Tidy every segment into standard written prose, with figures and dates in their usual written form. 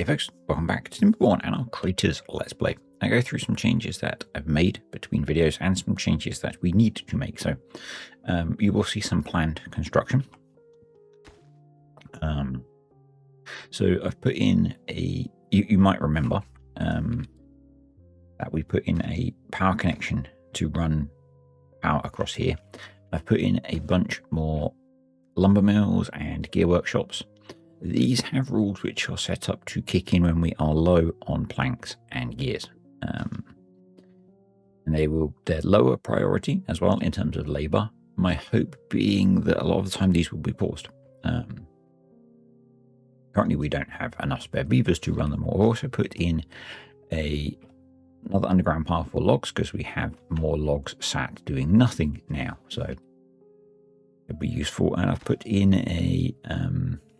Hey folks, welcome back to TIMBERBORN and our Creators Let's Play. I go through some changes that I've made between videos and some changes that we need to make. So you will see some planned construction. So I've put in a, you might remember that we put in a power connection to run power across here. I've put in a bunch more lumber mills and gear workshops. These have rules which are set up to kick in when we are low on planks and gears. And they're lower priority as well in terms of labor. My hope being that a lot of the time these will be paused. Currently we don't have enough spare beavers to run them. We'll also put in another underground pile for logs because we have more logs sat doing nothing now. So it'll be useful. And I've put in a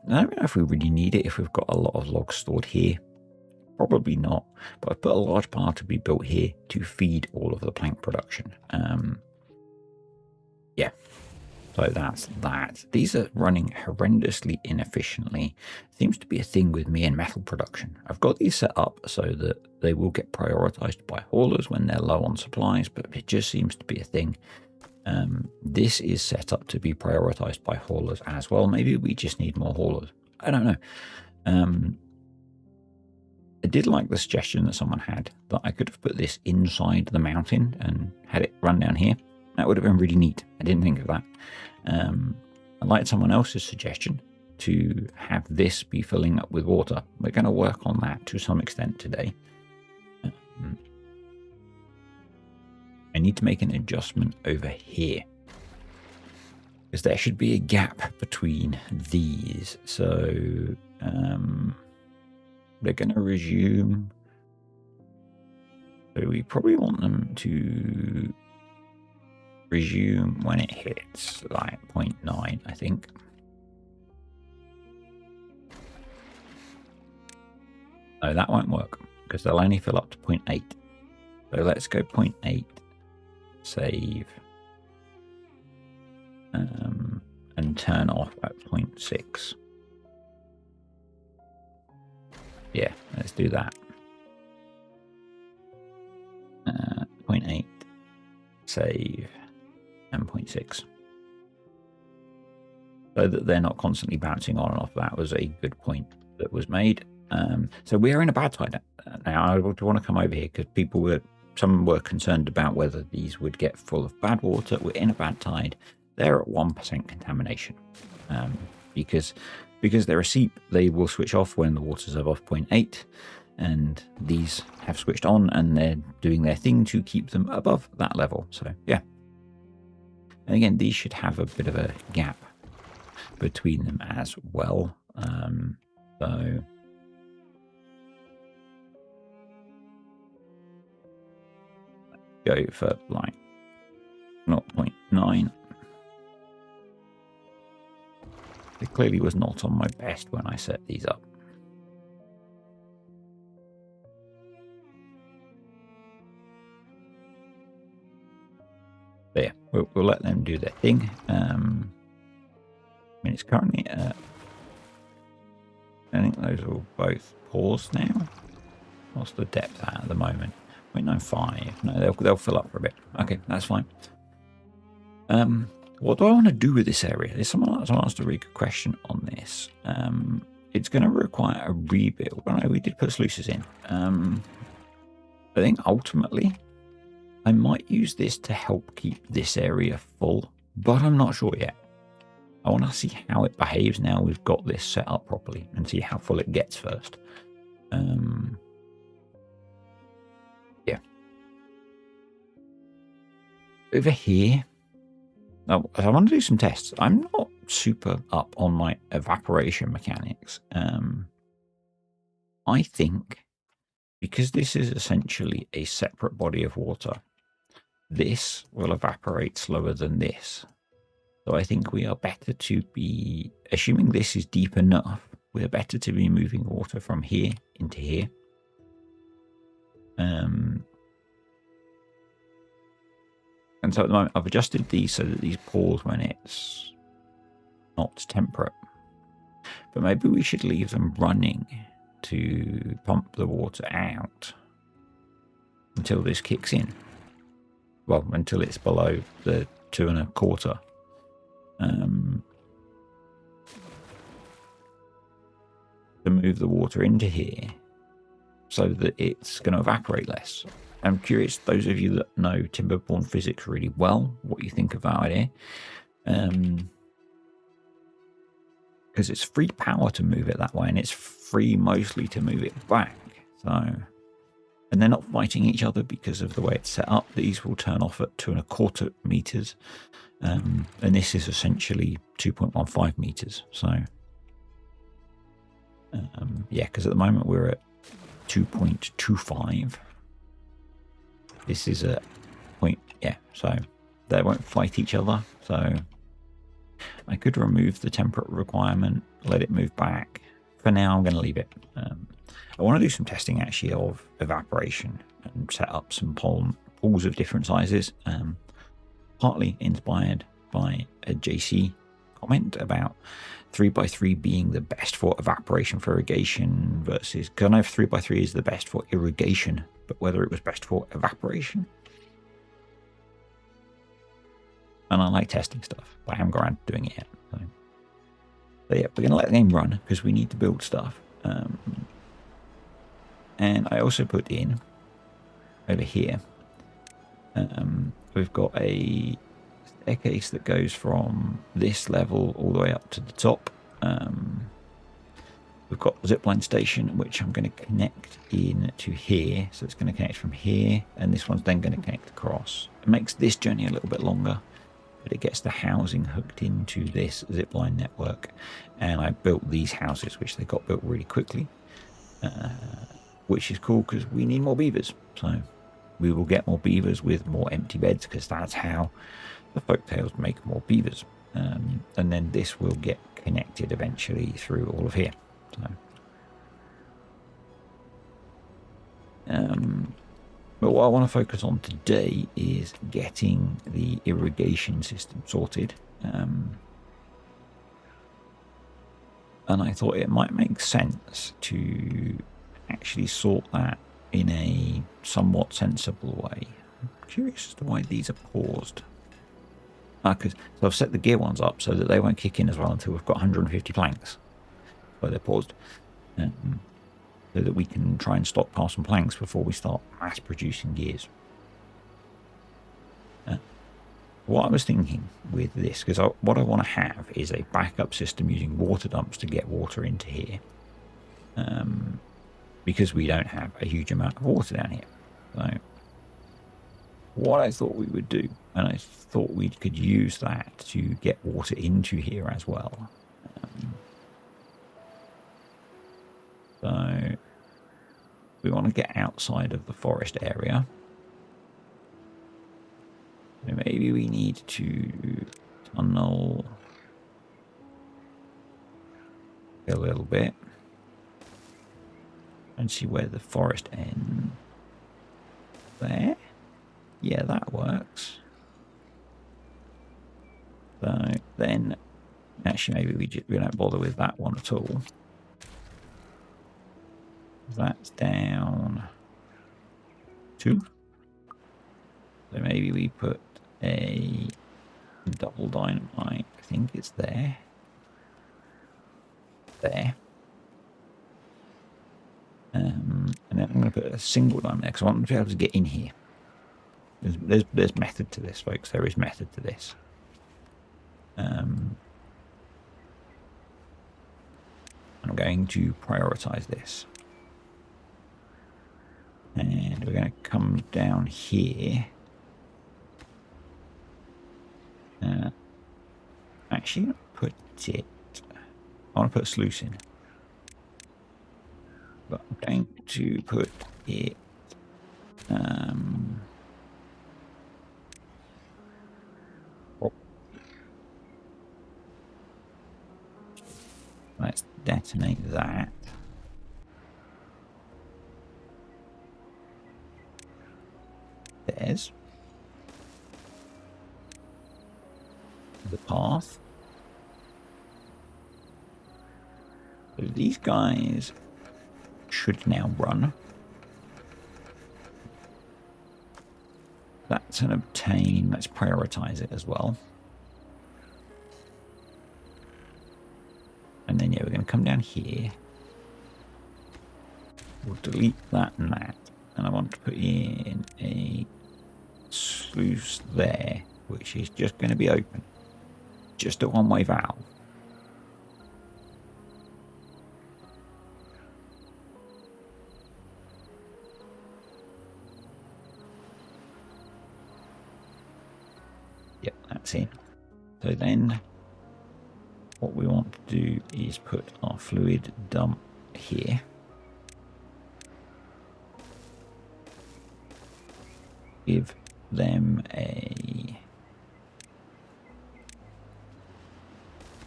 I don't know if we really need it if we've got a lot of logs stored here. Probably not, but I've put a large pile to be built here to feed all of the plank production. Yeah, so that's that. These are running horrendously inefficiently. Seems to be a thing with me and metal production. I've got these set up so that they will get prioritized by haulers when they're low on supplies, but it just seems to be a thing. This is set up to be prioritized by haulers as well. Maybe we just need more haulers. I don't know. I did like the suggestion that someone had that I could have put this inside the mountain and had it run down here. That would have been really neat. I didn't think of that. I liked someone else's suggestion to have this be filling up with water. We're going to work on that to some extent today. I need to make an adjustment over here because there should be a gap between these. So they're going to resume. So we probably want them to resume when it hits like 0.9, I think. No, that won't work because they'll only fill up to 0.8. So let's go 0.8. Save and turn off at 0.6. Yeah, let's do that. 0.8 save and 0.6 so that they're not constantly bouncing on and off. That was a good point that was made. So we are in a bad tide now. I want to come over here because some were concerned about whether these would get full of bad water. We're in a bad tide. They're at 1% contamination. Because they're a seep, they will switch off when the water's above 0.8. And these have switched on and they're doing their thing to keep them above that level. So, yeah. And again, these should have a bit of a gap between them as well. So go for like 0.9. It clearly was not on my best when I set these up. There, we'll let them do their thing. I mean, it's currently at, I think those are all both paused now. What's the depth at the moment? 0.95. No, they'll fill up for a bit. Okay, that's fine. What do I want to do with this area? There's someone asked a really good question on this. It's going to require a rebuild. I know we did put sluices in. I think ultimately I might use this to help keep this area full, but I'm not sure yet. I want to see how it behaves now we've got this set up properly and see how full it gets first. Yeah. Over here, now, I want to do some tests. I'm not super up on my evaporation mechanics. I think because this is essentially a separate body of water, this will evaporate slower than this. So I think we are better to be, assuming this is deep enough, we're better to be moving water from here into here. And so at the moment, I've adjusted these so that these pause when it's not temperate. But maybe we should leave them running to pump the water out until this kicks in. Well, until it's below the 2.25. To move the water into here so that it's going to evaporate less. I'm curious, those of you that know Timberborn physics really well, what you think of that idea. Because it's free power to move it that way, and it's free mostly to move it back. So, and they're not fighting each other because of the way it's set up. These will turn off at 2.25 meters, and this is essentially 2.15 meters. So, yeah, because at the moment we're at 2.25. This is a point, yeah. So they won't fight each other. So I could remove the temperate requirement, let it move back. For now, I'm going to leave it. I want to do some testing actually of evaporation and set up some pools of different sizes, partly inspired by a JC comment about 3x3 being the best for evaporation for irrigation versus, because I know 3x3 is the best for irrigation, but whether it was best for evaporation. And I like testing stuff, but I haven't got around to doing it yet. So yeah, we're going to let the game run because we need to build stuff. And I also put in over here, we've got a staircase that goes from this level all the way up to the top. We've got the zipline station, which I'm going to connect in to here. So it's going to connect from here, and this one's then going to connect across. It makes this journey a little bit longer, but it gets the housing hooked into this zipline network. And I built these houses, which they got built really quickly, which is cool because we need more beavers. So we will get more beavers with more empty beds, because that's how the folktales make more beavers. And then this will get connected eventually through all of here. So, but what I want to focus on today is getting the irrigation system sorted. And I thought it might make sense to actually sort that in a somewhat sensible way. I'm curious as to why these are paused. So I've set the gear ones up so that they won't kick in as well until we've got 150 planks. So they're paused. So that we can try and stockpile some planks before we start mass producing gears. What I was thinking with this, because what I want to have is a backup system using water dumps to get water into here. Because we don't have a huge amount of water down here. So what I thought we would do, and I thought we could use that to get water into here as well. So we want to get outside of the forest area. So maybe we need to tunnel a little bit and see where the forest ends. There. Yeah, that works. So then, actually, maybe we don't bother with that one at all. That's down 2. So maybe we put a double dynamite. I think it's there. There. And then I'm going to put a single dynamite there because I want them to be able to get in here. There's method to this, folks. There is method to this. I'm going to prioritize this. And we're going to come down here. Actually, put it. I want to put a sluice in. But I'm going to put it. Let's detonate that. There's the path. So these guys should now run. That's an obtain. Let's prioritize it as well. And then, yeah, we're going to come down here. We'll delete that and that. And I want to put in a sluice there, which is just going to be open. Just a one-way valve. Yep, that's it. So then what we want to do is put our fluid dump here. Give them a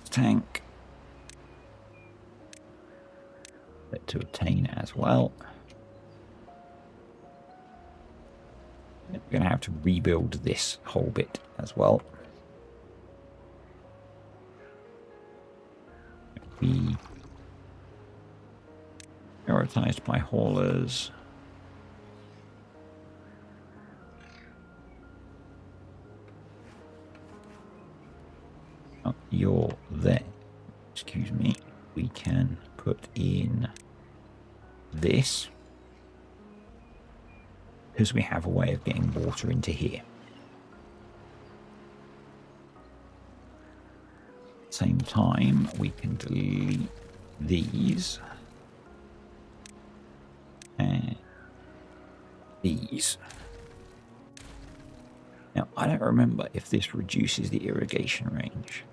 tank. Set to obtain as well. We're going to have to rebuild this whole bit as well. Be prioritized by haulers. Oh, you're there. Excuse me. We can put in this because we have a way of getting water into here. Same time, we can delete these and these. Now, I don't remember if this reduces the irrigation range.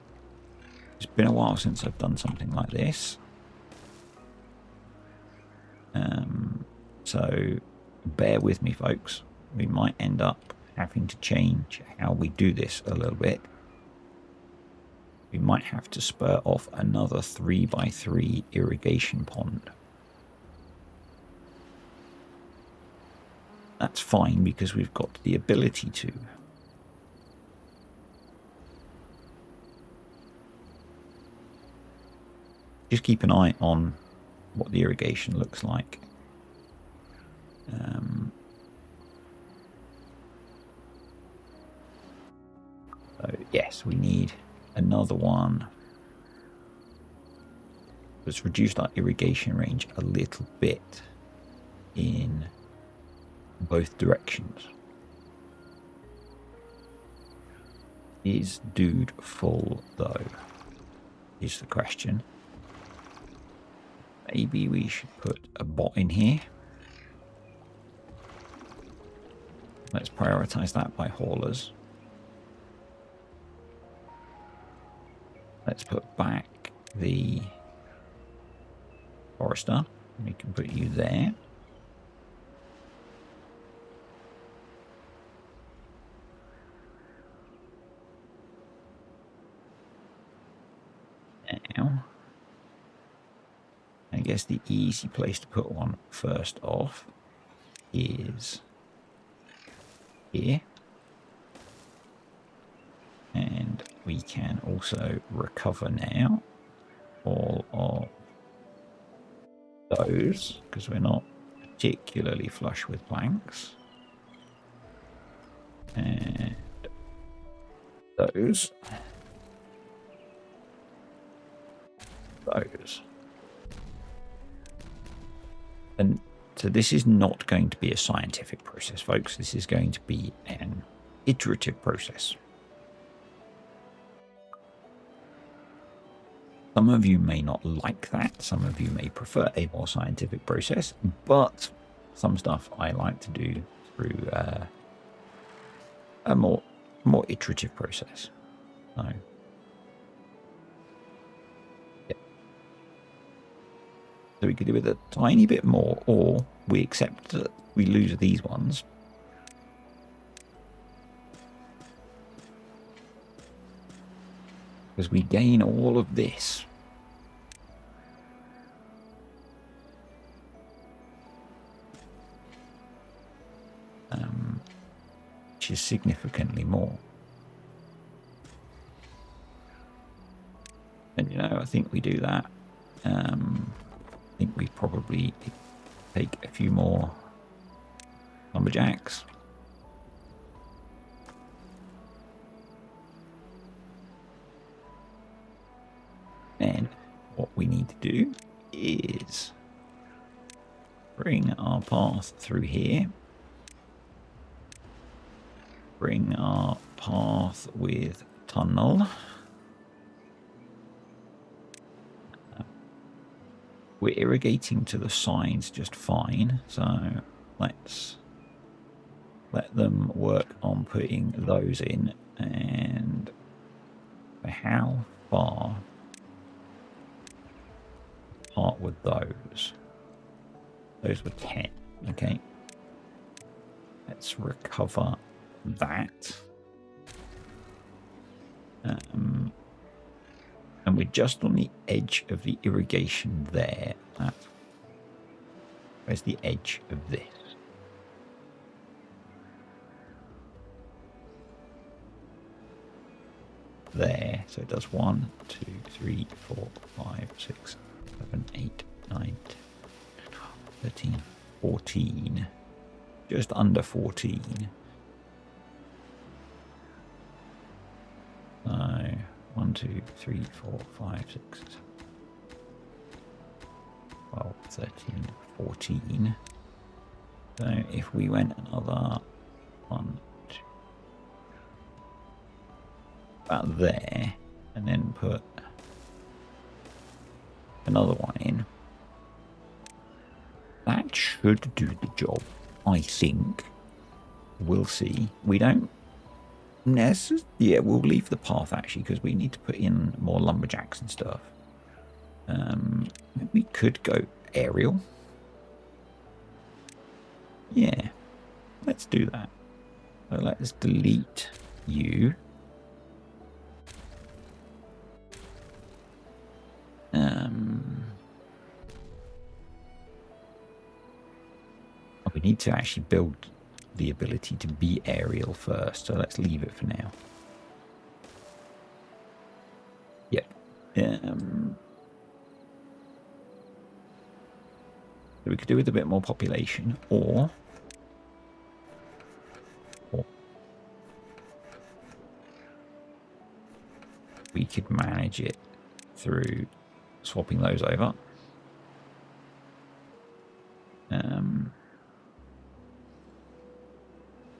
It's been a while since I've done something like this. So bear with me, folks. We might end up having to change how we do this a little bit. We might have to spur off another 3x3 irrigation pond. That's fine because we've got the ability to. Just keep an eye on what the irrigation looks like. So yes, we need another one. Let's reduce our irrigation range a little bit in both directions. Is dude full though? Is the question. Maybe we should put a bot in here. Let's prioritize that by haulers. Let's put back the forester. We can put you there. Now, I guess the easy place to put one first off is here. And we can also recover now all of those because we're not particularly flush with planks. And those. And so this is not going to be a scientific process, folks. This is going to be an iterative process. Some of you may not like that. Some of you may prefer a more scientific process, but some stuff I like to do through a more iterative process. So, yeah. So we could do with a tiny bit more, or we accept that we lose these ones. Because we gain all of this. Which is significantly more. And, you know, I think we do that. I think we probably take a few more lumberjacks. And what we need to do is bring our path through here. Bring our path with tunnel. We're irrigating to the sides just fine, so let's let them work on putting those in. And how far apart with those? Those were 10. Okay, let's recover that. And we're just on the edge of the irrigation there. Where's the edge of this? There. So it does 1, 2, 3, 4, 5, 6, 7, 8, 9, 10, 12, 13, 14. Just under 14. So 1, 2, 3, 4, 5, 6, 7, 12, 13, 14. So if we went another 1, 2, about there, and then put another one in, that should do the job, I think. We'll see. We don't necessarily, yeah, we'll leave the path actually, because we need to put in more lumberjacks and stuff. We could go aerial. Yeah, let's do that. So let's delete you. We need to actually build the ability to be aerial first, so let's leave it for now. Yep. So we could do with a bit more population, or we could manage it through swapping those over.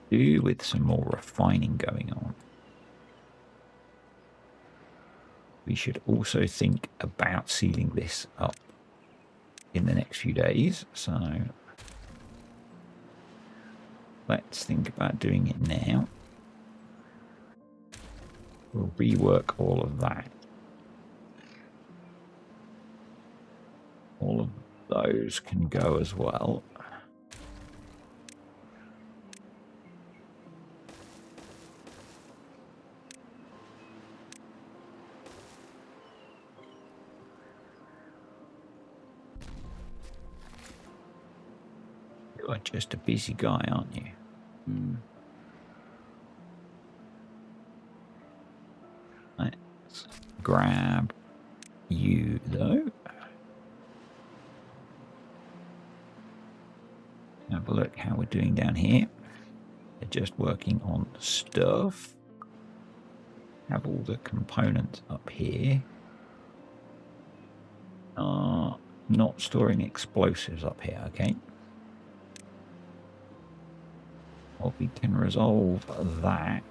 Do with some more refining going on. We should also think about sealing this up in the next few days. So let's think about doing it now. We'll rework all of that. All of those can go as well. You are just a busy guy, aren't you? Let's grab you, though. Have a look how we're doing down here. They're just working on stuff. Have all the components up here. Not storing explosives up here, okay? Well, we can resolve that.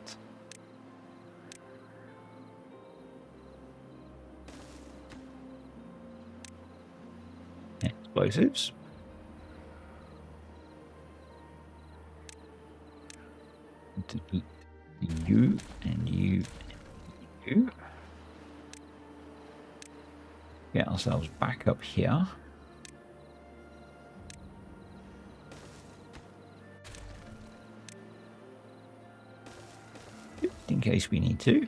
Explosives. Delete you and you and you. Get ourselves back up here. Just in case we need to.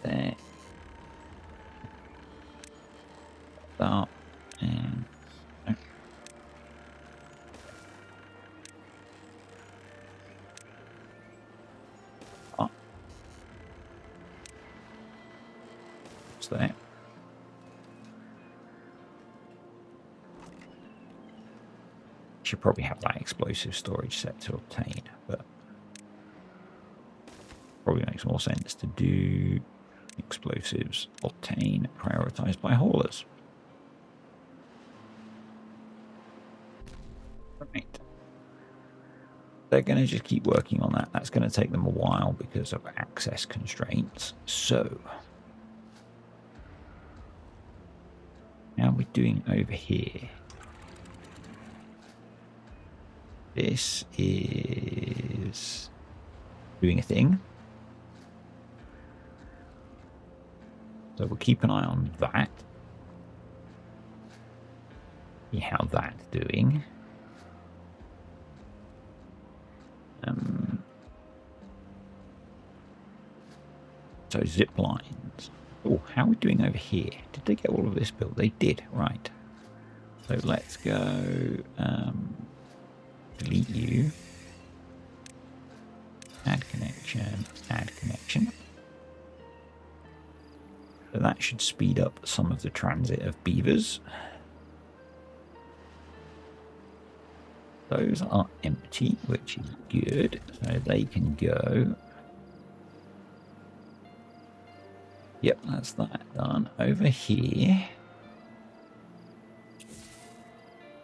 There. Start. And should probably have that explosive storage set to obtain, but probably makes more sense to do explosives obtain prioritized by haulers. Right. They're going to just keep working on that. That's going to take them a while because of access constraints. So, how are we doing over here? This is doing a thing. So we'll keep an eye on that. See how that's doing. So zip lines. Oh, how are we doing over here? Did they get all of this built? They did, right. So let's go delete you. Add connection, add connection. So that should speed up some of the transit of beavers. Those are empty, which is good. So they can go. Yep, that's that done. Over here,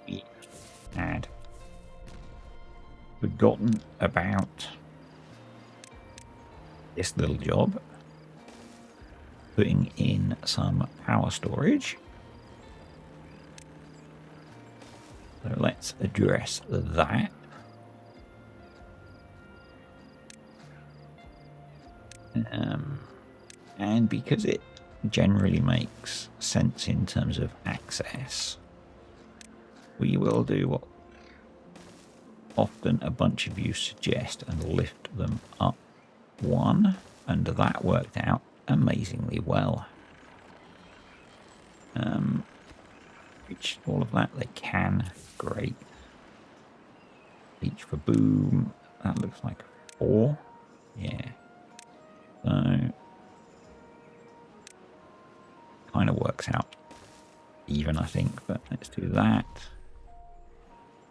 we had forgotten about this little job. Putting in some power storage. So let's address that. And because it generally makes sense in terms of access, we will do what often a bunch of you suggest and lift them up one, and that worked out amazingly well. Reach all of that, they can, great. Reach for boom, that looks like 4, yeah. So, kind of works out even, I think, but let's do that.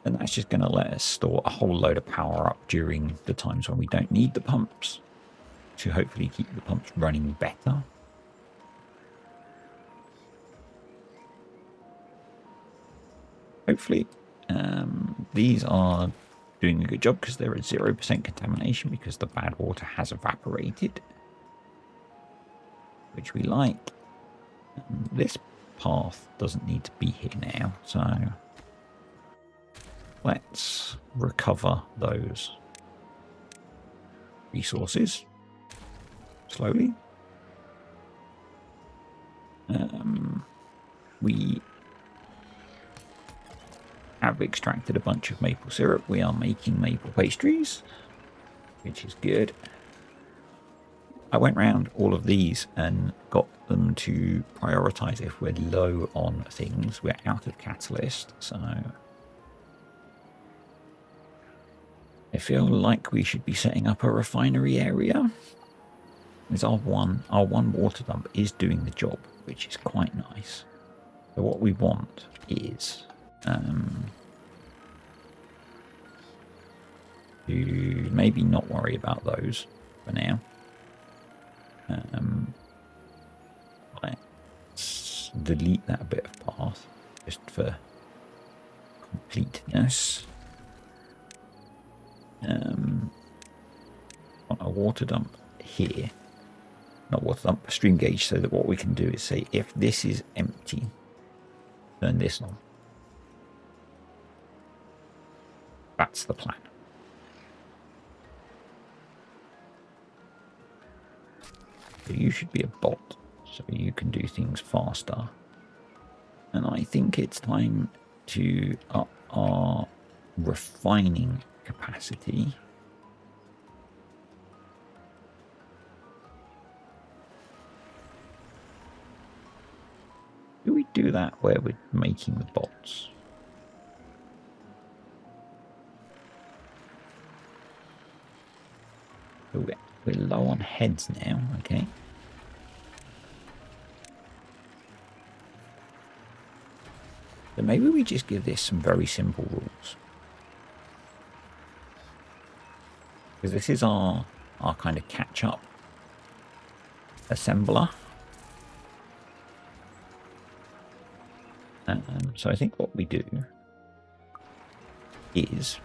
And that's just going to let us store a whole load of power up during the times when we don't need the pumps, to hopefully keep the pumps running better. Hopefully these are doing a good job because they're at 0% contamination because the bad water has evaporated, which we like. This path doesn't need to be here now, so let's recover those resources slowly. We have extracted a bunch of maple syrup. We are making maple pastries, which is good. I went round all of these and got them to prioritize if we're low on things. We're out of catalyst, so I feel like we should be setting up a refinery area. Because our one water dump is doing the job, which is quite nice. So what we want is to maybe not worry about those for now. Let's delete that bit of path just for completeness. On a water dump here, not water dump, a stream gauge, so that what we can do is say if this is empty, turn this on. That's the plan. So you should be a bot, so you can do things faster. And I think it's time to up our refining capacity. Do we do that where we're making the bots? So we're low on heads now, okay. So maybe we just give this some very simple rules. because this is our kind of catch-up assembler. So I think what we do is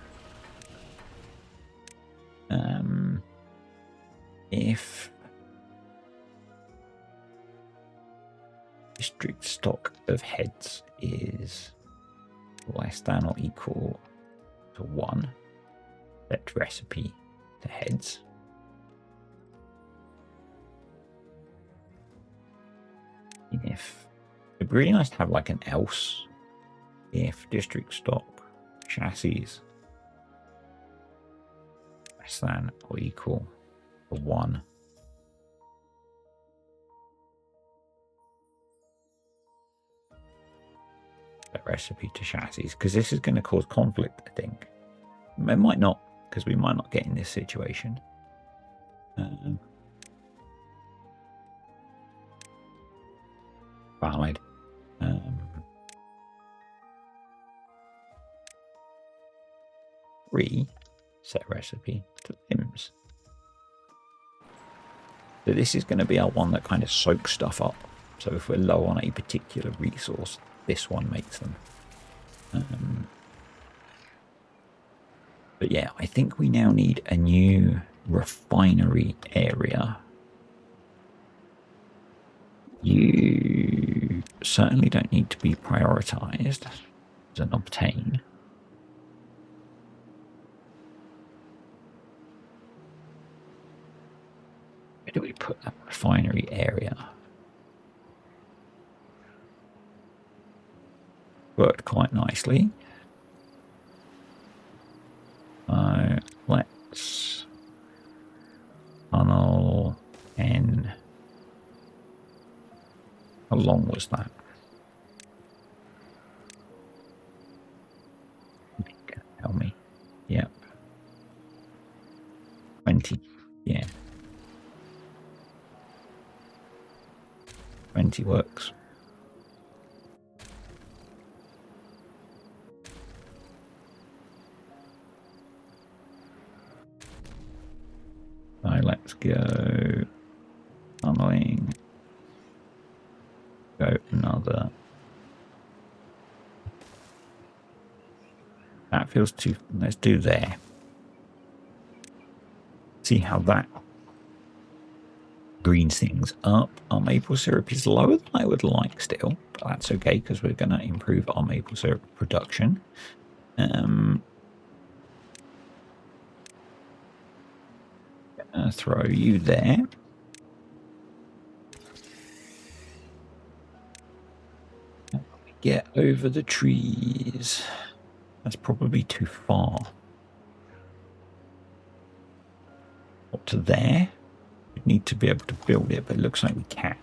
if district stock of heads is less than or equal to 1, set recipe to heads. If it'd be really nice to have like an else if district stock chassis less than or equal to 1. That recipe to chassis, because this is going to cause conflict, I think. It might not, because we might not get in this situation. Valid. Set recipe to limbs. So this is going to be our one that kind of soaks stuff up. So if we're low on a particular resource, this one makes them. But yeah, I think we now need a new refinery area. You certainly don't need to be prioritized as an obtain. Where do we put that refinery area? Worked quite nicely. So let's tunnel N. How long was that? Tell me. Yep. 20. Yeah. 20 works. So let's go tunneling. Go another. That feels too. Let's do there. See how that greens things up. Our maple syrup is lower than I would like still, but that's okay because we're going to improve our maple syrup production. Throw you there. Get over the trees. That's probably too far. Up to there. We need to be able to build it, but it looks like we can.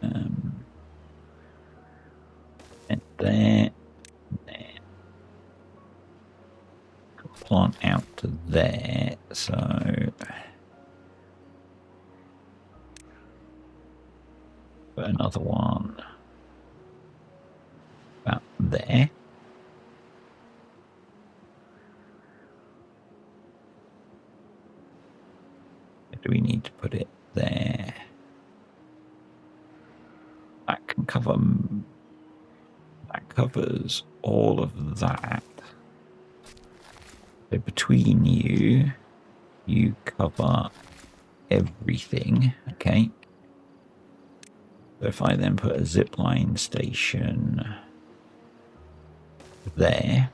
And there. Plant out to there, so put another one about there. Do we need to put it there? That can cover. That covers all of that. So between you, you cover everything, okay? So if I then put a zipline station there,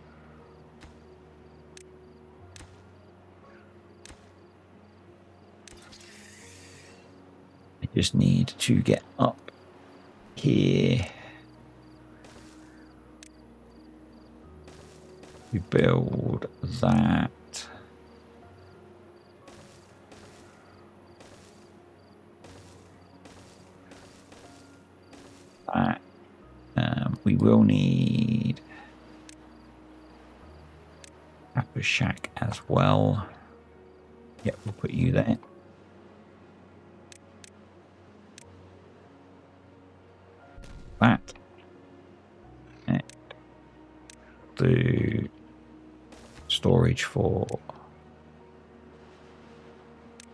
I just need to get up here. We build that. We will need a shack as well. Yep, we'll put you there. That. And do storage for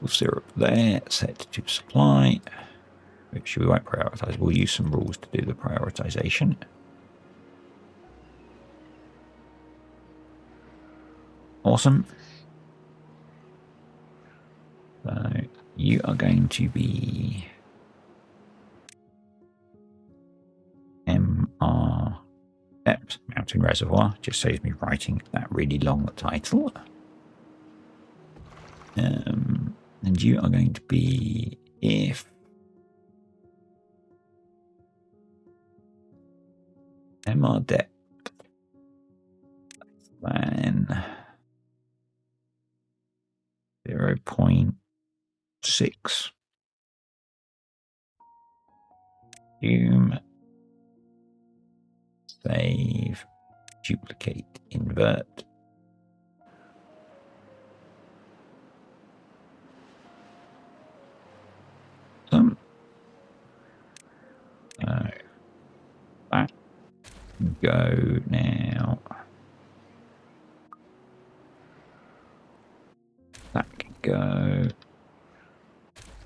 Syrup there, set to supply, which we won't prioritize. We'll use some rules to do the prioritization. Awesome. So you are going to be MR Depth Mountain Reservoir. Just saves me writing that really long title. And you are going to be if MR Depth than 0.6. Zoom, save, duplicate, invert. That can go now. That can go.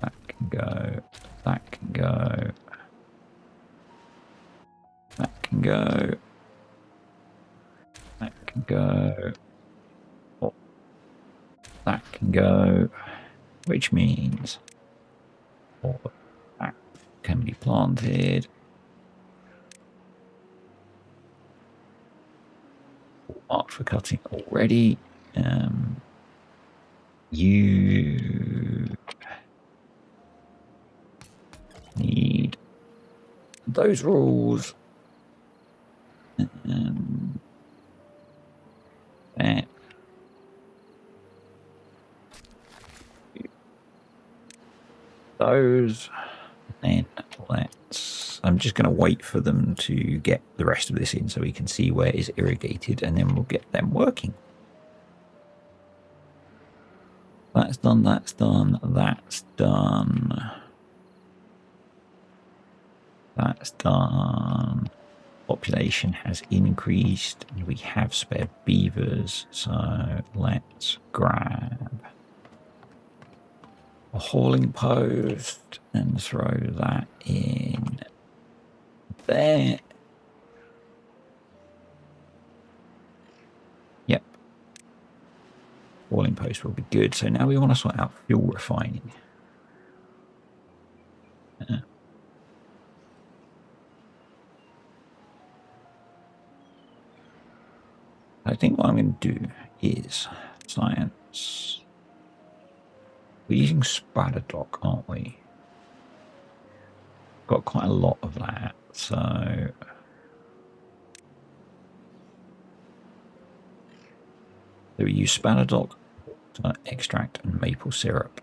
That can go. That can go. That can go. That can go. Oh, that can go. Which means all of that can be planted. Marked for cutting already. You need those rules. That those, and let's. I'm just going to wait for them to get the rest of this in so we can see where it's irrigated, and then we'll get them working. That's done. That's done. That's done. That's done. Population has increased, and we have spare beavers, so let's grab a hauling post and throw that in there. Yep. Hauling post will be good. So now we want to sort out fuel refining. I think what I'm going to do is science. We're using Spadadoc, aren't we? Got quite a lot of that, so we use Spadadoc, extract, and maple syrup.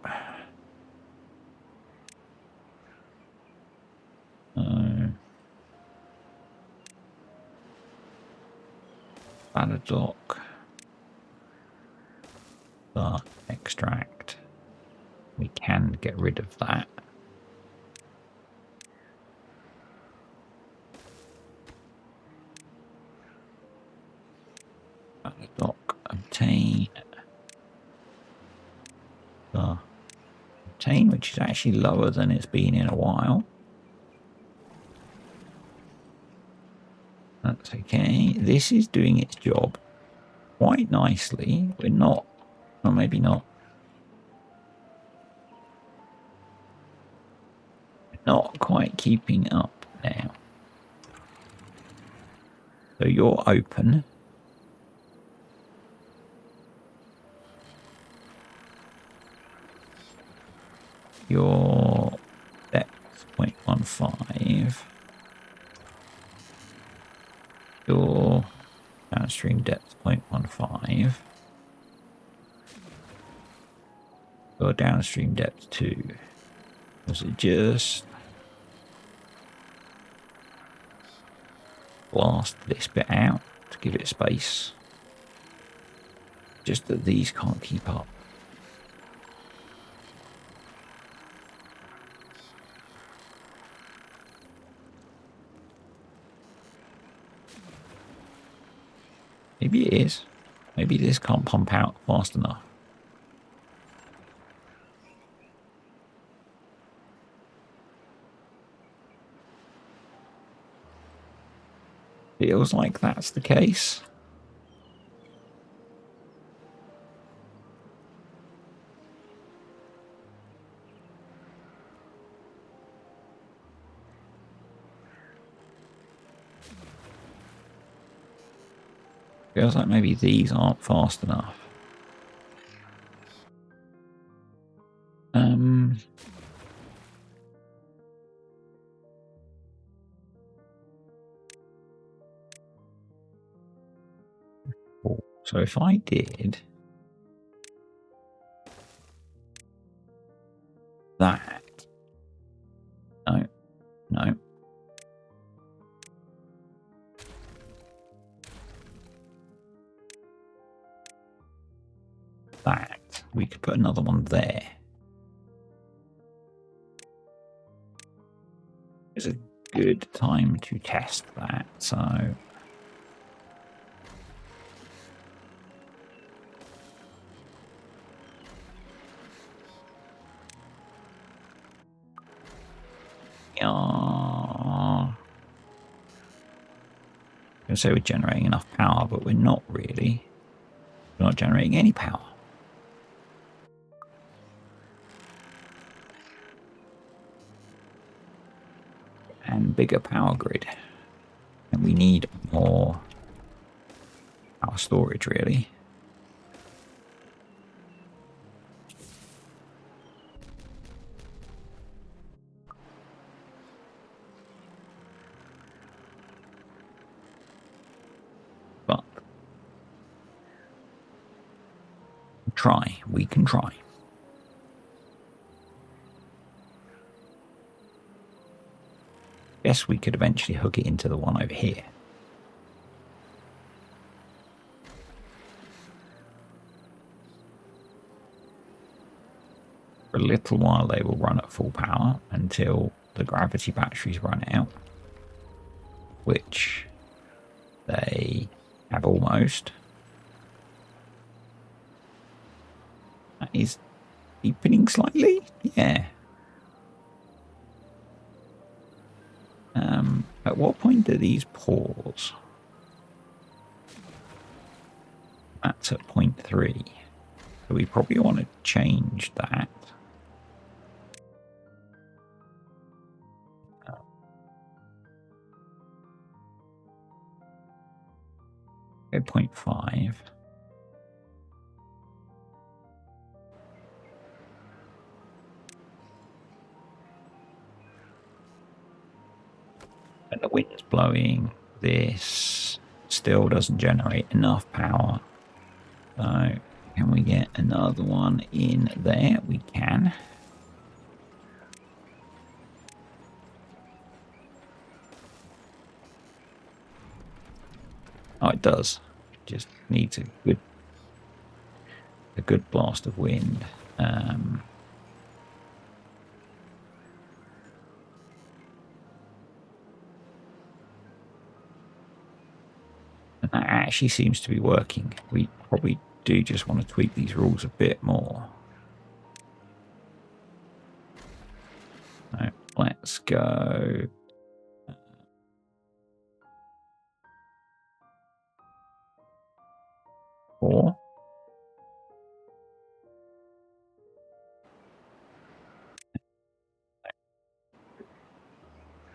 Spadadoc, extract. We can get rid of that. Spadadoc, obtain. Obtain, which is actually lower than it's been in a while. That's okay. This is doing its job quite nicely. We're not, or maybe not. Not quite keeping up now. So you're open. Your depth 0.15. Your downstream depth 0.15. Your downstream depth 2. Was it just blast this bit out to give it space? Just that these can't keep up. Maybe it is. Maybe this can't pump out fast enough. Feels like that's the case. Feels like maybe these aren't fast enough. So if I did that, no, no. That, we could put another one there. It's a good time to test that, so... I can say we're generating enough power, but we're not really. We're not generating any power. And bigger power grid. And we need more power storage, really. But we can try. Guess we could eventually hook it into the one over here. For a little while they will run at full power until the gravity batteries run out, which they have almost. That is deepening slightly, yeah. At what point do these pause? That's at 0.3. So we probably want to change that. Okay, 0.5. And the wind's blowing. This still doesn't generate enough power. So can we get another one in there? We can. Oh, it does. Just needs a good blast of wind. And that actually seems to be working. We probably do just want to tweak these rules a bit more. So let's go. Four.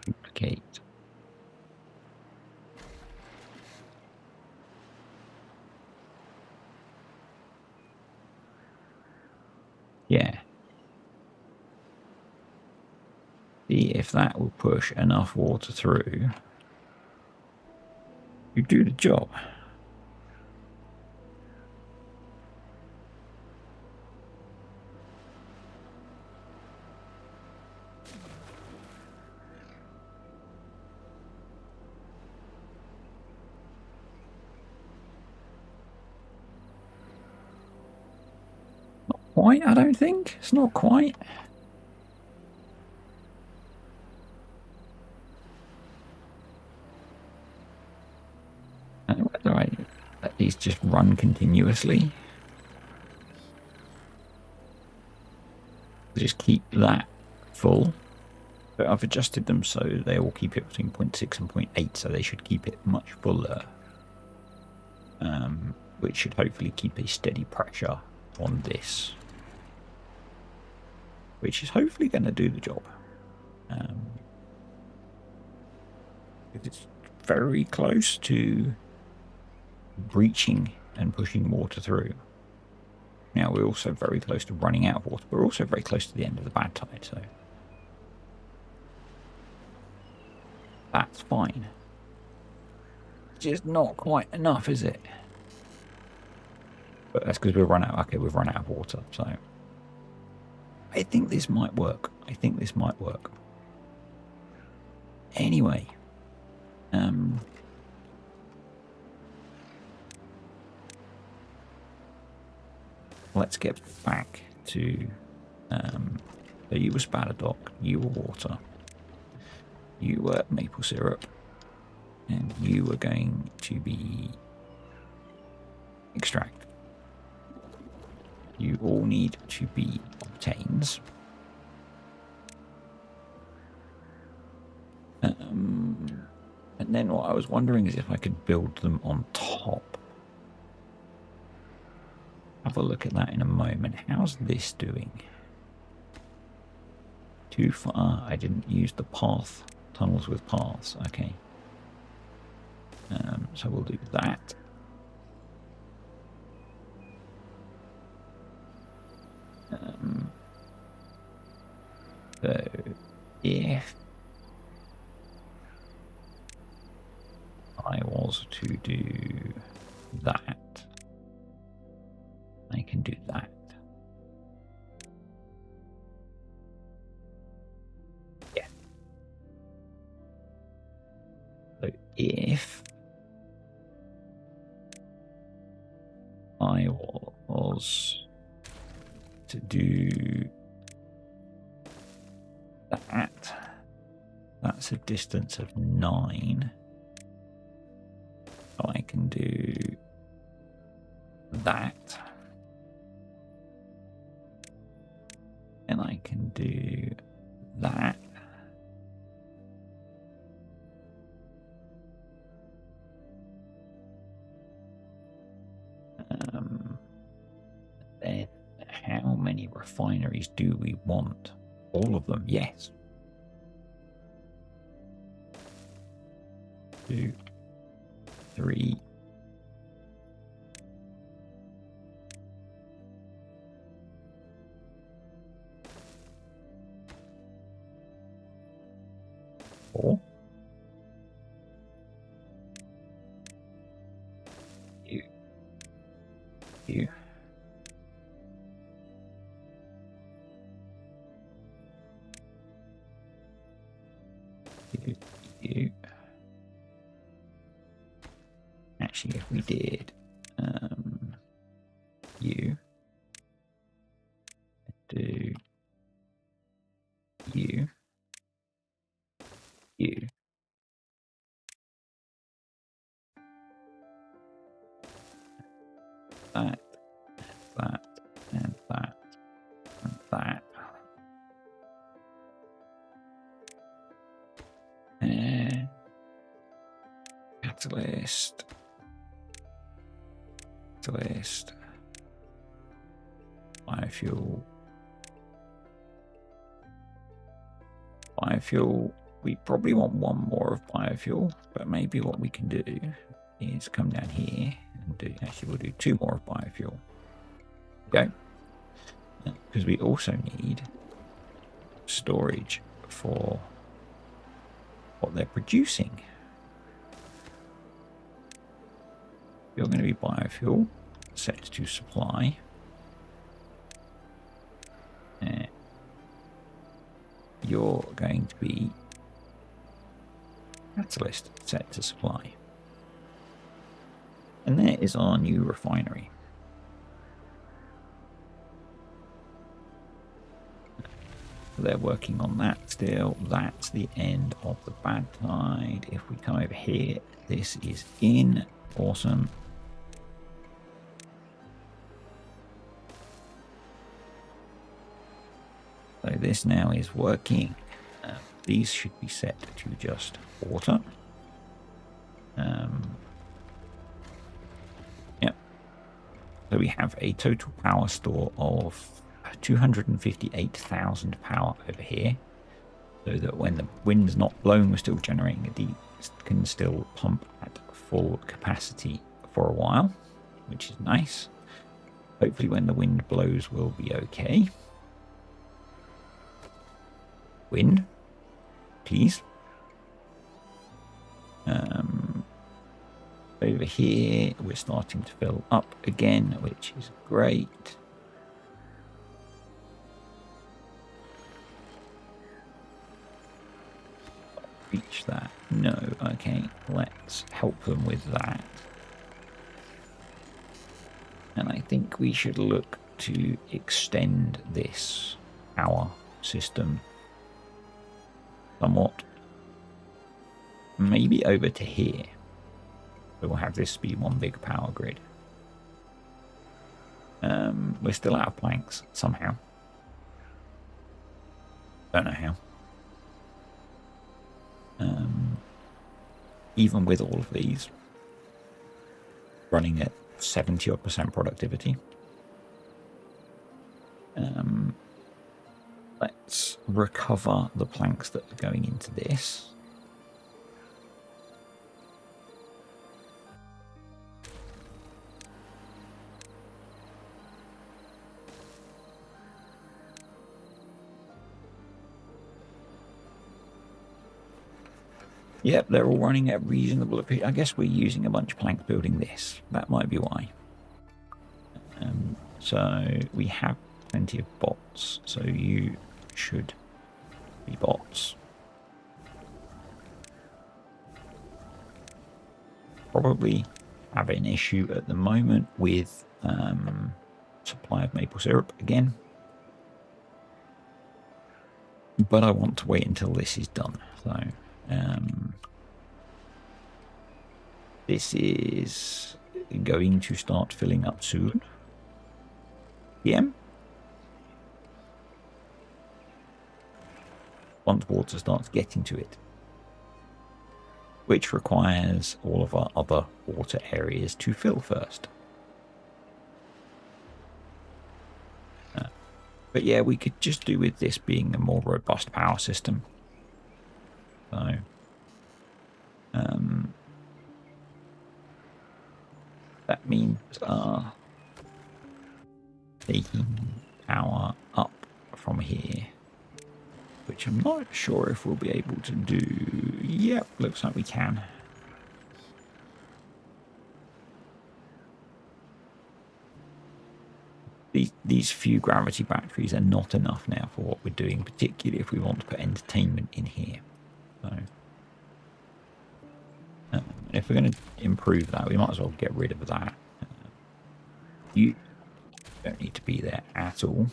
Duplicate. Yeah. See if that will push enough water through. You do the job. Not quite, I don't think. It's not quite. I don't know whether I let these just run continuously. Just keep that full. But I've adjusted them so they all keep it between 0.6 and 0.8, so they should keep it much fuller, which should hopefully keep a steady pressure on this, which is hopefully going to do the job. It's very close to breaching and pushing water through. Now we're also very close to running out of water. We're also very close to the end of the bad tide, so that's fine. It's just not quite enough, is it? But that's because we've run out. Okay, we've run out of water, so I think this might work. Anyway, let's get back to so you were Spatterdock, you were water, you were maple syrup, and you were going to be extract. You all need to be obtains. And then what I was wondering is if I could build them on top. Have a look at that in a moment. How's this doing? Too far. I didn't use the path. Tunnels with paths. Okay. So we'll do that. So if I was to do that, I can do that. Yeah. So if I was to do that, that's a distance of 9. So I can do that. And I can do that. Then how many refineries do we want? All of them, yes. 2, 3. 4. You. You. You. Actually, if we did you do you that, and that, and that. And catalyst, biofuel. We probably want one more of biofuel, but maybe what we can do is come down here and do, actually we'll do 2 more of biofuel. Okay. Because we also need storage for what they're producing. You're going to be biofuel, set to supply. You're going to be catalyst, set to supply. And there is our new refinery. They're working on that still. That's the end of the bad tide. If we come over here, this is in. Awesome. So this now is working. These should be set to just water. Yep. So we have a total power store of 258,000 power over here. So that when the wind's not blowing, we're still generating can still pump at full capacity for a while, which is nice. Hopefully when the wind blows, we'll be okay. Wind, please. Over here, we're starting to fill up again, which is great. Reach that. No, okay, let's help them with that. And I think we should look to extend this power system somewhat. Maybe over to here. So we'll have this be one big power grid. We're still out of planks somehow. Don't know how. Even with all of these running at 70% productivity. Let's recover the planks that are going into this. Yep, they're all running at reasonable. I guess we're using a bunch of planks building this. That might be why. So we have plenty of bots. So you should be bots. Probably have an issue at the moment with supply of maple syrup again. But I want to wait until this is done. So this is going to start filling up soon. PM. Once water starts getting to it, which requires all of our other water areas to fill first. But yeah, we could just do with this being a more robust power system. So that means taking power up from here, which I'm not sure if we'll be able to do. Yep, looks like we can. These few gravity batteries are not enough now for what we're doing, particularly if we want to put entertainment in here. So if we're going to improve that, we might as well get rid of that. You don't need to be there at all.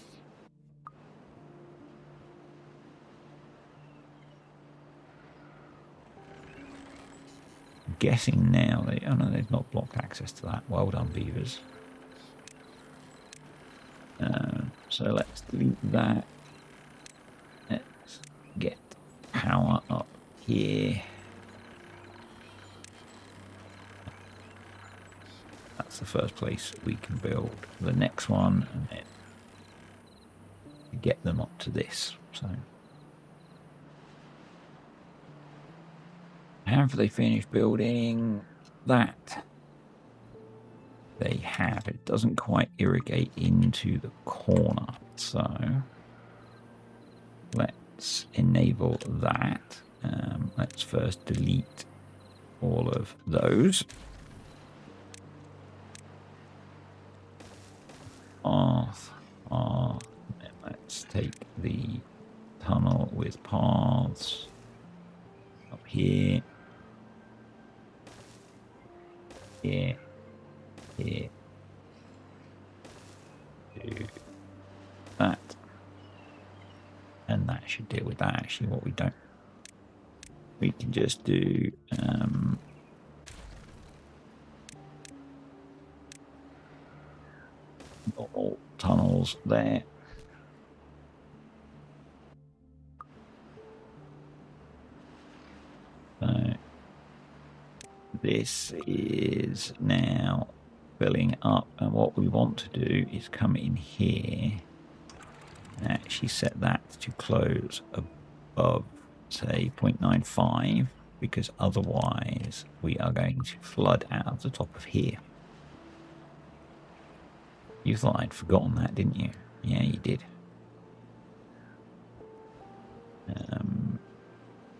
I'm guessing now oh no, they've not blocked access to that. Well done, beavers. So let's delete that. Let's get power up here. That's the first place we can build the next one, and then get them up to this. So have they finished building that? They have. It doesn't quite irrigate into the corner, so let's enable that. Let's first delete all of those. Path. Let's take the tunnel with paths up here. Here. Here. Do that. And that should deal with that. Actually, what we don't, we can just do normal tunnels there. this is now filling up, and what we want to do is come in here and actually set that to close above, say, 0.95, because otherwise we are going to flood out of the top of here. You thought I'd forgotten that, didn't you? Yeah, you did.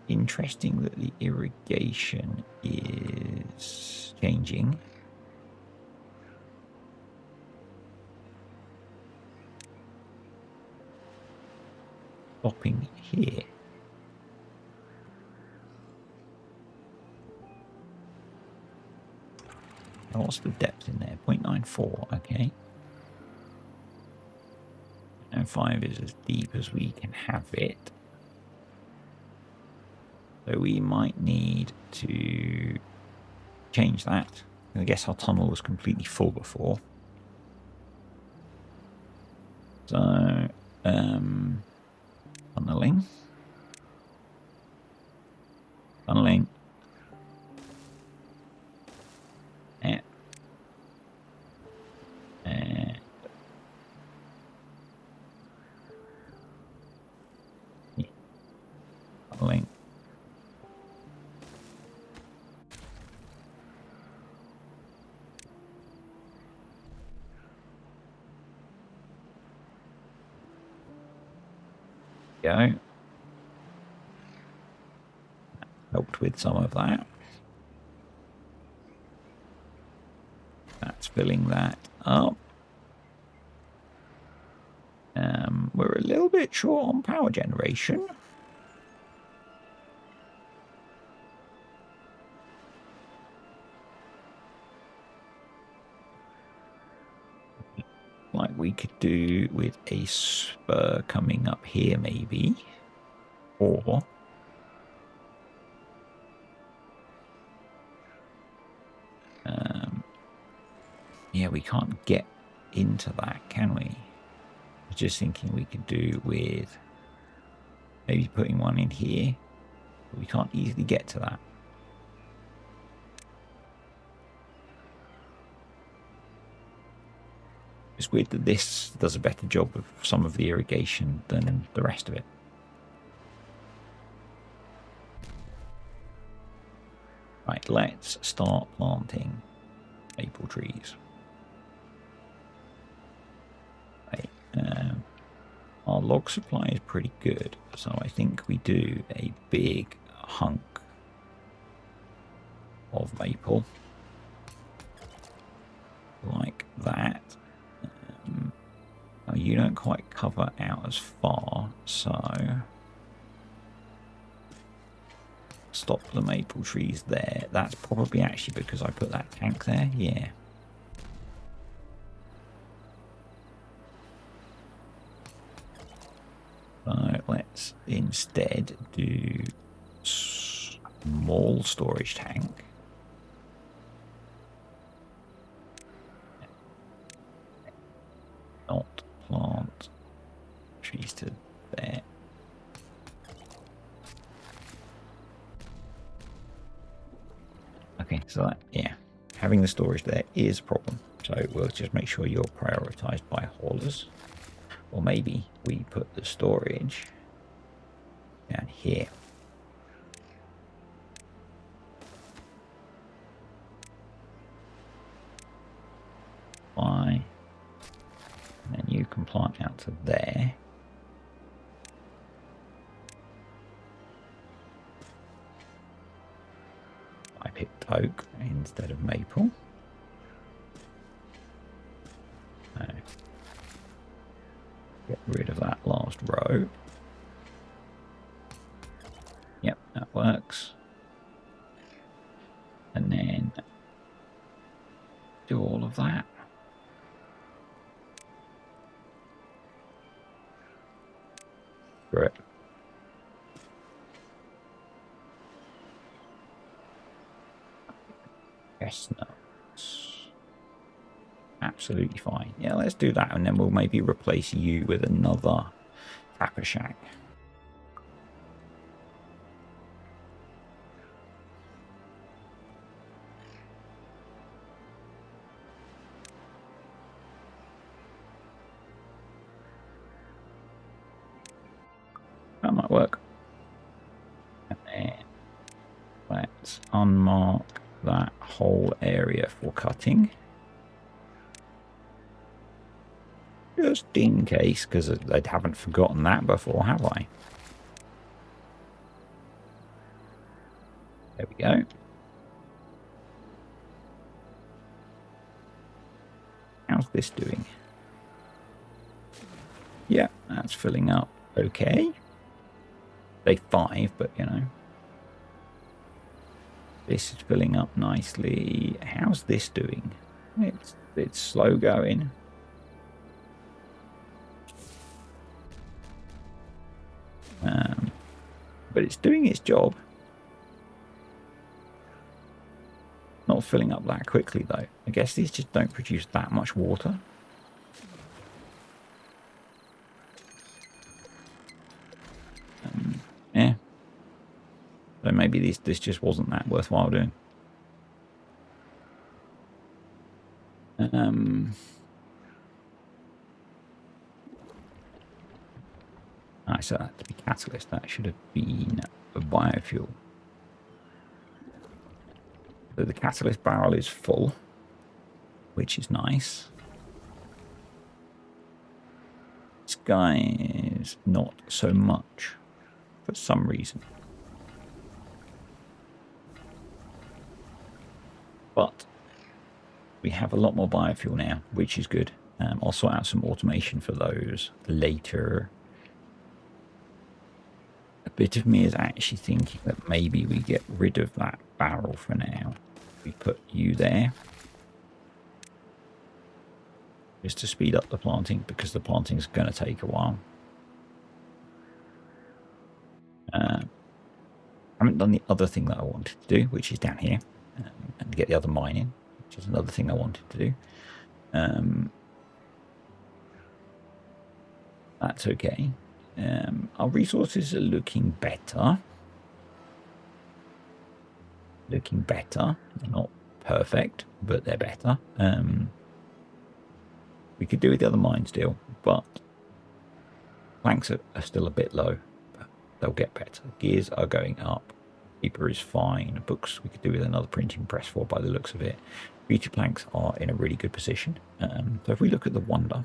Interesting that the irrigation is changing. Stopping here. Oh, what's the depth in there? 0.94, okay. And 5 is as deep as we can have it. So we might need to change that. I guess our tunnel was completely full before. So, tunneling. Tunneling. Yeah. And yeah. Tunneling. Go. Helped with some of that. That's filling that up. We're a little bit short on power generation. Like we could do with a spur coming up here maybe. Or yeah, we can't get into that, can we? I was just thinking we could do with maybe putting one in here, but we can't easily get to that. It's weird that this does a better job of some of the irrigation than the rest of it. Right, let's start planting maple trees. Right, our log supply is pretty good, so I think we do a big hunk of maple like that. Now you don't quite cover out as far, so stop the maple trees there. That's probably actually because I put that tank there. Yeah. So let's instead do small storage tank. Not plant trees to there. Okay, so that, yeah, having the storage there is a problem. So we'll just make sure you're prioritized by haulers. Or maybe we put the storage down here. And then you can plant out to there. I picked oak instead of maple. So get rid of that last row. Yep, that works. And then do all of that. Great. Chestnuts. Absolutely fine. Yeah, let's do that, and then we'll maybe replace you with another tapper shack. work? And then let's unmark that whole area for cutting. Just in case, because I haven't forgotten that before, have I? There we go. How's this doing? Yeah, that's filling up okay. Day 5, but you know. This is filling up nicely. How's this doing? It's slow going. But it's doing its job. Not filling up that quickly though. I guess these just don't produce that much water. Yeah. So maybe this just wasn't that worthwhile doing. So that to be catalyst, that should have been a biofuel. So the catalyst barrel is full, which is nice. This guy is not so much for some reason. But we have a lot more biofuel now, which is good. I'll sort out some automation for those later. A bit of me is actually thinking that maybe we get rid of that barrel for now. We put you there. Just to speed up the planting, because the planting is going to take a while. I haven't done the other thing that I wanted to do, which is down here, and get the other mine in, which is another thing I wanted to do. That's okay. Our resources are looking better. Looking better. They're not perfect, but they're better. We could do with the other mine still, but planks are still a bit low, but they'll get better. Gears are going up. Paper is fine. Books we could do with another printing press for by the looks of it. Future planks are in a really good position. So if we look at the Wonder,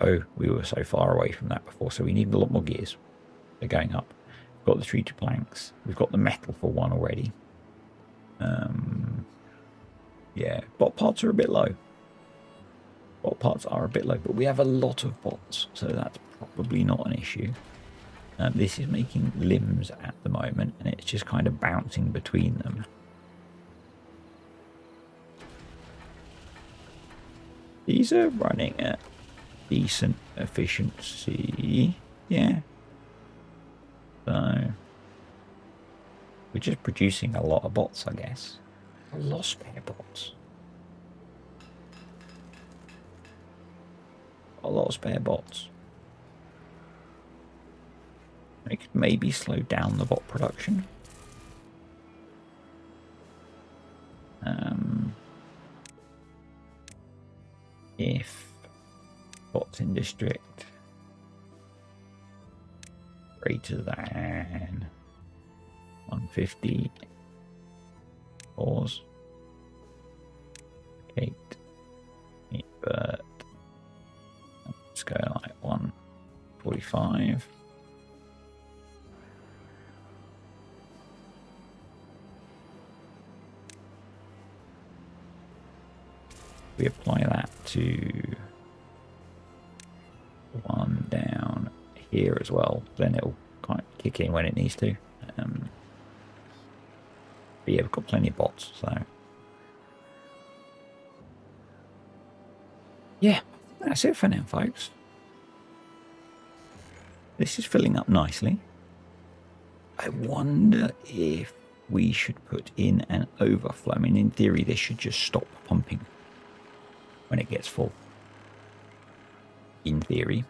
oh, we were so far away from that before, so we need a lot more gears. They're going up. We've got the treated planks. We've got the metal for one already. Yeah, bot parts are a bit low. Bot parts are a bit low, but we have a lot of bots, so that's probably not an issue. This is making limbs at the moment, and it's just kind of bouncing between them. These are running at decent efficiency. Yeah. So we're just producing a lot of bots, I guess. A lot of spare bots. A lot of spare bots. We could maybe slow down the bot production. If bots in district greater than 150, pause. Kate, but let's go like 145. We apply that to one down here as well, then it'll kind of kick in when it needs to. But yeah, we've got plenty of bots, so yeah, that's it for now, folks. This is filling up nicely. I wonder if we should put in an overflow. I mean, in theory, this should just stop pumping when it gets full. In theory.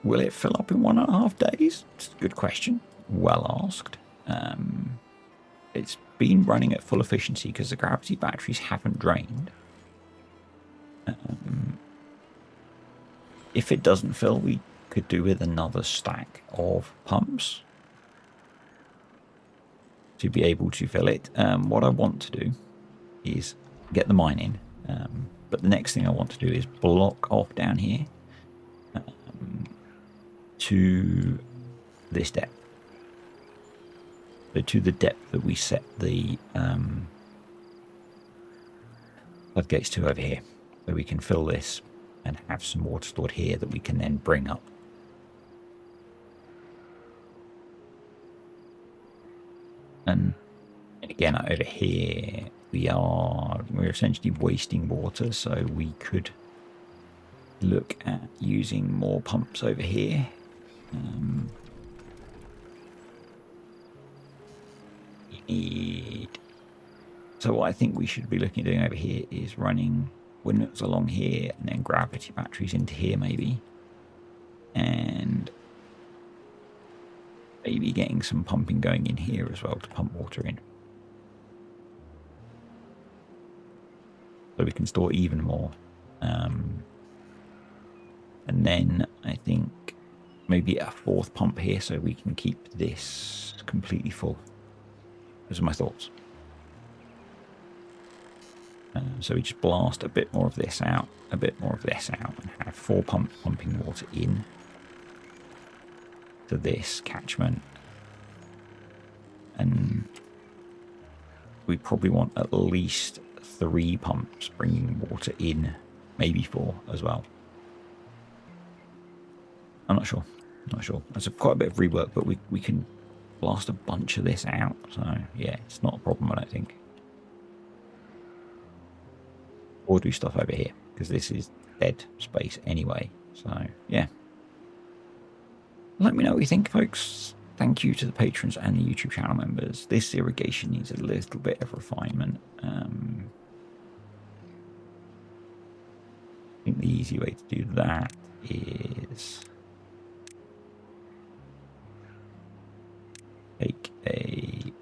Will it fill up in 1.5 days? It's a good question. Well asked. It's been running at full efficiency because the gravity batteries haven't drained. If it doesn't fill, we could do with another stack of pumps to be able to fill it. What I want to do is get the mine in, but the next thing I want to do is block off down here to this depth. So to the depth that we set the floodgates to over here. So we can fill this and have some water stored here that we can then bring up. And again, over here, we're essentially wasting water, so we could look at using more pumps over here. So what I think we should be looking at doing over here is running windmills along here and then gravity batteries into here maybe. And maybe getting some pumping going in here as well to pump water in. So we can store even more. And then I think maybe a fourth pump here so we can keep this completely full. Those are my thoughts. So we just blast a bit more of this out, a bit more of this out, and have 4 pumps pumping water in to this catchment. And we probably want at least 3 pumps bringing water in, maybe 4 as well. I'm not sure. Not sure. That's quite a bit of rework, but we can blast a bunch of this out. So yeah, it's not a problem, I don't think. Or do stuff over here, because this is dead space anyway. So yeah. Let me know what you think, folks. Thank you to the patrons and the YouTube channel members. This irrigation needs a little bit of refinement. I think the easy way to do that is take a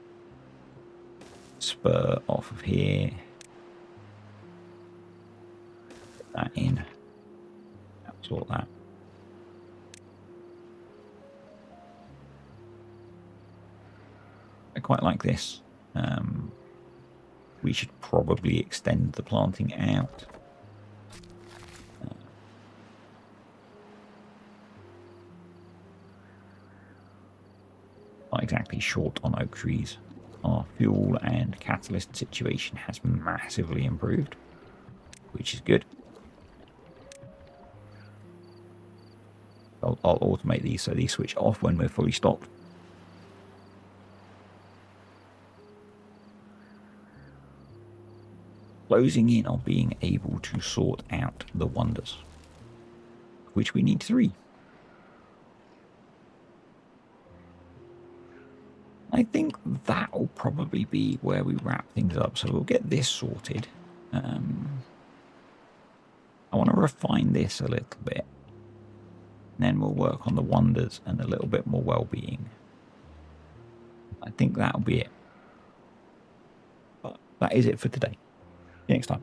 spur off of here, put that in, sort that. I quite like this. We should probably extend the planting out. Not exactly short on oak trees. Our fuel and catalyst situation has massively improved, which is good. I'll automate these so these switch off when we're fully stocked. Closing in on being able to sort out the wonders, which we need 3. I think that will probably be where we wrap things up. So we'll get this sorted. I want to refine this a little bit. And then we'll work on the wonders and a little bit more well-being. I think that'll be it. But that is it for today. See you next time.